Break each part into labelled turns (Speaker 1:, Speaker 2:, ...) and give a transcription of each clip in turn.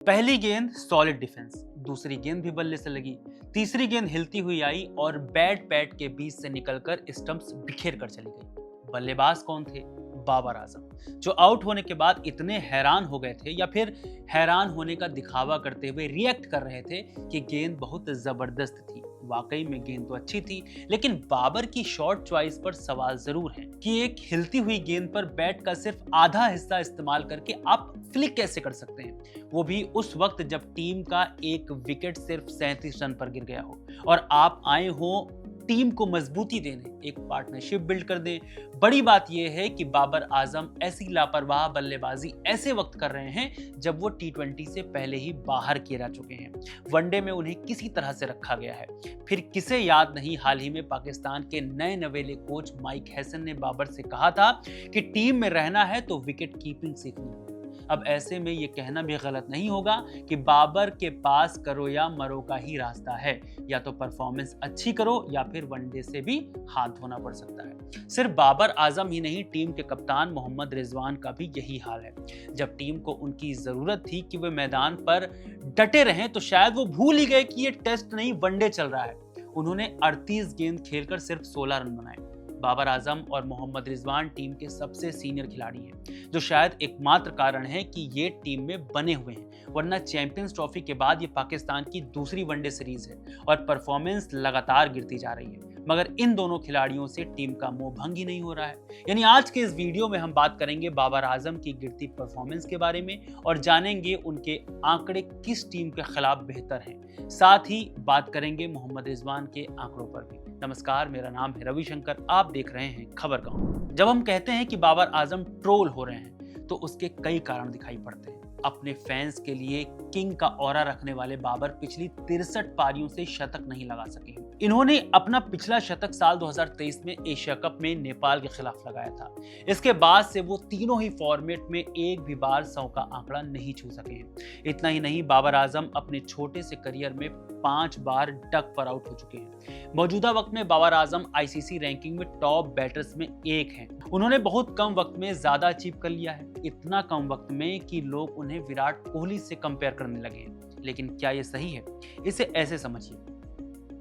Speaker 1: पहली गेंद solid defence, दूसरी गेंद भी बल्ले से लगी, तीसरी गेंद हिलती हुई आई और बैट पैड के बीच से निकलकर स्टंप्स बिखेर कर चली गई। बल्लेबाज कौन थे? बाबर आजम, जो आउट होने के बाद इतने हैरान हो गए थे या फिर हैरान होने का दिखावा करते हुए रिएक्ट कर रहे थे कि गेंद बहुत जबरदस्त थी। वाकई में गेंद तो अच्छी थी, लेकिन बाबर की शॉट चॉइस पर सवाल जरूर है कि एक हिलती हुई गेंद पर बैट का सिर्फ आधा हिस्सा इस्तेमाल करके आप फ्लिक कैसे कर सकते हैं, वो भी उस वक्त जब टीम का एक विकेट सिर्फ 37 रन पर गिर गया हो और आप आए हो टीम को मजबूती देने, एक पार्टनरशिप बिल्ड कर दें। बड़ी बात यह है कि बाबर आजम ऐसी लापरवाह बल्लेबाजी ऐसे वक्त कर रहे हैं जब वो T20 से पहले ही बाहर किए जा चुके हैं। वनडे में उन्हें किसी तरह से रखा गया है। फिर किसे याद नहीं, हाल ही में पाकिस्तान के नए नवेले कोच माइक हैसन ने बाबर से कहा था कि टीम में रहना है तो विकेट कीपिंग सीखनी है। अब ऐसे में ये कहना भी गलत नहीं होगा कि बाबर के पास करो या मरो का ही रास्ता है, या तो परफॉर्मेंस अच्छी करो या फिर वनडे से भी हाथ धोना पड़ सकता है। सिर्फ बाबर आजम ही नहीं, टीम के कप्तान मोहम्मद रिजवान का भी यही हाल है। जब टीम को उनकी जरूरत थी कि वे मैदान पर डटे रहें तो शायद वो भूल ही गए कि ये टेस्ट नहीं वनडे चल रहा है। उन्होंने 38 गेंद खेलकर सिर्फ 16 रन बनाए। बाबर आजम और मोहम्मद रिजवान टीम के सबसे सीनियर खिलाड़ी हैं, जो शायद एकमात्र कारण है कि ये टीम में बने हुए हैं, वरना चैंपियंस ट्रॉफी के बाद ये पाकिस्तान की दूसरी वनडे सीरीज है और परफॉर्मेंस लगातार गिरती जा रही है। मगर इन दोनों खिलाड़ियों से टीम का मोह भंग ही नहीं हो रहा है। यानी आज के इस वीडियो में हम बात करेंगे बाबर आजम की गिरती परफॉर्मेंस के बारे में और जानेंगे उनके आंकड़े किस टीम के खिलाफ बेहतर हैं। साथ ही बात करेंगे मोहम्मद रिजवान के आंकड़ों पर भी। नमस्कार, मेरा नाम है रविशंकर, आप देख रहे हैं खबर गांव। जब हम कहते हैं कि बाबर आजम ट्रोल हो रहे हैं तो उसके कई कारण दिखाई पड़ते हैं। अपने फैंस के लिए किंग का ऑरा रखने वाले बाबर पिछली 63 पारियों से शतक नहीं लगा सके। इन्होंने अपना पिछला शतक साल 2023 में एशिया कप में नेपाल के खिलाफ लगाया था। इसके बाद से वो तीनों ही फॉर्मेट में एक भी बार 100 का आंकड़ा नहीं छू सके हैं। इतना ही नहीं, बाबर आजम अपने छोटे से करियर में 5 बार डक पर आउट हो चुके हैं। मौजूदा वक्त में बाबर आजम आईसीसी रैंकिंग में टॉप बैटर्स में एक हैं। उन्होंने बहुत कम वक्त में ज्यादा अचीव कर लिया है, इतना कम वक्त में कि लोग उन्हें विराट कोहली से कंपेयर करने लगे हैं। लेकिन क्या ये सही है? इसे ऐसे समझिए,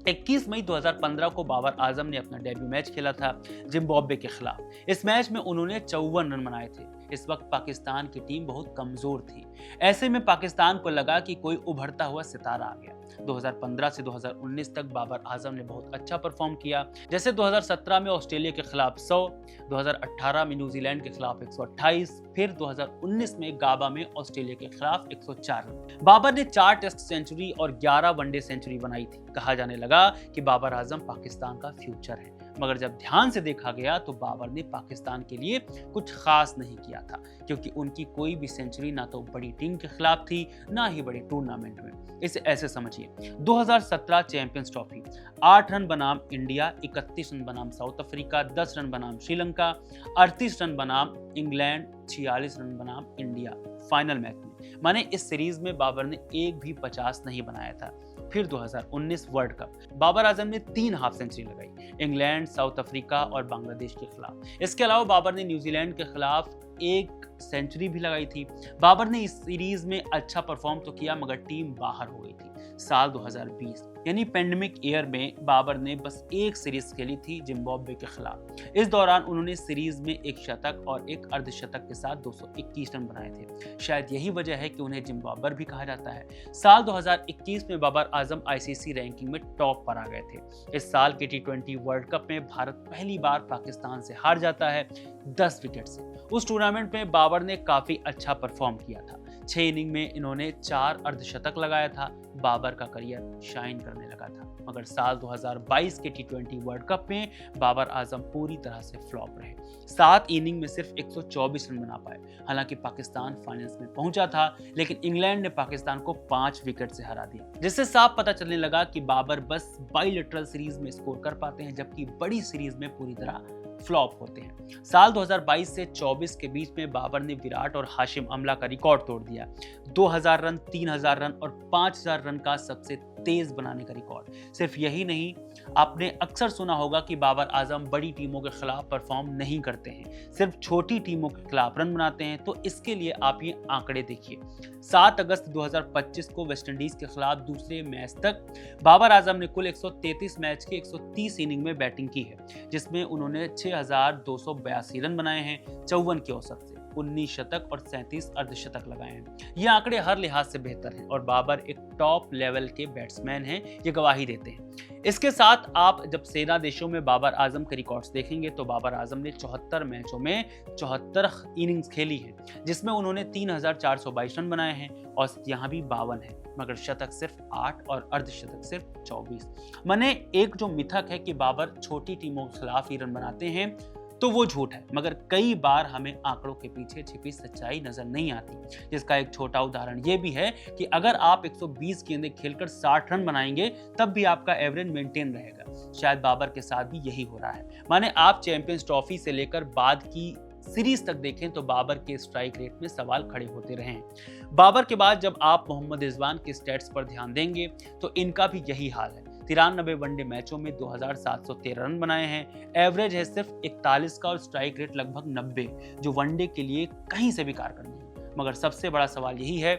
Speaker 1: 21 मई 2015 को बाबर आजम ने अपना डेब्यू मैच खेला था जिम्बाब्वे के खिलाफ। इस मैच में उन्होंने 54 रन बनाए थे। इस वक्त पाकिस्तान की टीम बहुत कमजोर थी। ऐसे में पाकिस्तान को लगा कि कोई उभरता हुआ सितारा आ गया। 2015 से 2019 तक बाबर आजम ने बहुत अच्छा परफॉर्म किया। जैसे 2017 में ऑस्ट्रेलिया के खिलाफ 100, 2018 में न्यूजीलैंड के खिलाफ 128, फिर 2019 में गाबा में ऑस्ट्रेलिया के खिलाफ 104 रन। बाबर ने 4 टेस्ट सेंचुरी और 11 वनडे सेंचुरी बनाई थी। कहा जाने लगा कि बाबर आजम पाकिस्तान का फ्यूचर है, मगर जब ध्यान से देखा गया तो बाबर ने पाकिस्तान के लिए कुछ खास नहीं किया था, क्योंकि उनकी कोई भी सेंचुरी ना तो बड़ी टीम के खिलाफ थी, ना ही बड़े टूर्नामेंट में। इसे ऐसे समझिए, 2017 चैंपियंस ट्रॉफी 8 रन बनाम इंडिया, 31 रन बनाम साउथ अफ्रीका, 10 रन बनाम श्रीलंका, 38 रन बनाम इंग्लैंड, 46 रन बनाम इंडिया फाइनल मैच में। माने इस सीरीज में बाबर ने एक भी 50 नहीं बनाया था। फिर 2019 वर्ल्ड कप, बाबर आजम ने 3 हाफ सेंचुरी लगाई, इंग्लैंड, साउथ अफ्रीका और बांग्लादेश के खिलाफ। इसके अलावा बाबर ने न्यूजीलैंड के खिलाफ 1 सेंचुरी भी लगाई थी। बाबर ने इस सीरीज में अच्छा परफॉर्म तो किया, मगर टीम बाहर हो गई थी। साल 2020 यानी पेंडेमिक ईयर में बाबर ने बस 1 सीरीज खेली थी जिम्बाब्वे के खिलाफ। इस दौरान उन्होंने सीरीज में 1 शतक और 1 अर्धशतक के साथ 221 रन बनाए थे। शायद यही वजह है कि उन्हें जिम्बाबर भी कहा जाता है। साल 2021 में बाबर आजम आईसीसी रैंकिंग में टॉप पर आ गए थे। इस साल के T20 वर्ल्ड कप में भारत पहली बार पाकिस्तान से हार जाता है 10 विकेट से। उस टूर्नामेंट में बाबर ने काफी अच्छा परफॉर्म किया था। 6 इनिंग में इन्होंने 4 अर्धशतक लगाया था। बाबर का करियर शाइन करने लगा था। मगर साल 2022 के T20 वर्ल्ड कप में बाबर आजम पूरी तरह से फ्लॉप रहे। 7 इनिंग में सिर्फ 124 रन बना पाए। हालांकि पाकिस्तान फाइनल्स में पहुंचा था, लेकिन इंग्लैंड ने पाकिस्तान को 5 विकेट से हरा दिया, जिससे साफ पता चलने लगा कि बाबर बस बाइलेटरल सीरीज में स्कोर कर पाते हैं, जबकि बड़ी सीरीज में पूरी तरह फ्लॉप होते हैं। साल 2022 से 24 के बीच में बाबर ने विराट और हाशिम अमला का रिकॉर्ड तोड़ दिया। 2000 रन, 3000 रन और 5000 रन का सबसे तेज बनाने का रिकॉर्ड। सिर्फ यही नहीं, आपने अक्सर सुना होगा कि बाबर आजम बड़ी टीमों के खिलाफ परफॉर्म नहीं करते हैं, सिर्फ छोटी टीमों के खिलाफ रन बनाते हैं। तो इसके लिए आप ये आंकड़े देखिए। 7 अगस्त 2025 को वेस्टइंडीज के खिलाफ दूसरे मैच तक बाबर आजम ने कुल 133 मैच के 130 इनिंग में बैटिंग की है, जिसमें उन्होंने 6282 रन बनाए हैं 54 की औसत से, 19 शतक और 37 अर्धशतक लगाए हैं। ये आंकड़े हर लिहाज से बेहतर हैं और बाबर एक टॉप लेवल के बैट्समैन हैं, ये गवाही देते हैं। इसके साथ आप जब सेना देशों में बाबर आजम के रिकॉर्ड्स देखेंगे तो बाबर आजम ने 74 मैचों में 74 इनिंग्स खेली है, जिसमें उन्होंने 3422 रन बनाए हैं और यहाँ भी 52 है, मगर शतक सिर्फ 8 और अर्धशतक सिर्फ 24। माने एक जो मिथक है कि बाबर छोटी टीमों के खिलाफ ही रन बनाते हैं, तो वो झूठ है, मगर कई बार हमें आंकड़ों के पीछे छिपी सच्चाई नजर नहीं आती। जिसका एक छोटा उदाहरण ये भी है कि अगर आप 120 गेंदें खेलकर 60 रन बनाएंगे तब भी आपका एवरेज मेंटेन रहेगा। शायद बाबर के साथ भी यही हो रहा है। माने आप चैंपियंस ट्रॉफी से लेकर बाद की सीरीज तक देखें तो बाबर के स्ट्राइक रेट में सवाल खड़े होते रहे हैं। बाबर के बाद जब आप मोहम्मद रिजवान के स्टैट्स पर ध्यान देंगे तो इनका भी यही हाल है। 93 वनडे मैचों में 2713 रन बनाए हैं, एवरेज है सिर्फ 41 का और स्ट्राइक रेट लगभग 90, जो वनडे के लिए कहीं से भी कारगर नहीं। मगर सबसे बड़ा सवाल यही है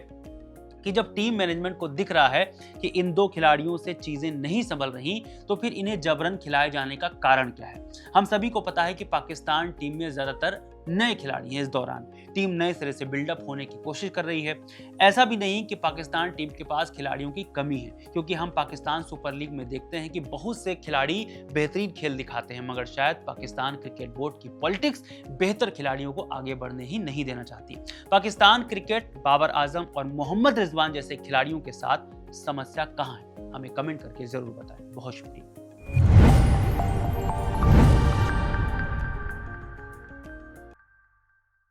Speaker 1: कि जब टीम मैनेजमेंट को दिख रहा है कि इन दो खिलाड़ियों से चीजें नहीं संभल रही, तो फिर इन्हें जबरन खिलाए जाने का कारण क्या है। हम सभी को पता है कि पाकिस्तान टीम में ज्यादातर नए खिलाड़ी हैं। इस दौरान टीम नए सिरे से बिल्डअप होने की कोशिश कर रही है। ऐसा भी नहीं कि पाकिस्तान टीम के पास खिलाड़ियों की कमी है, क्योंकि हम पाकिस्तान सुपर लीग में देखते हैं कि बहुत से खिलाड़ी बेहतरीन खेल दिखाते हैं, मगर शायद पाकिस्तान क्रिकेट बोर्ड की पॉलिटिक्स बेहतर खिलाड़ियों को आगे बढ़ने ही नहीं देना चाहती। पाकिस्तान क्रिकेट बाबर आजम और मोहम्मद रिजवान जैसे खिलाड़ियों के साथ समस्या कहाँ है? हमें कमेंट करके जरूर बताएं। बहुत शुक्रिया।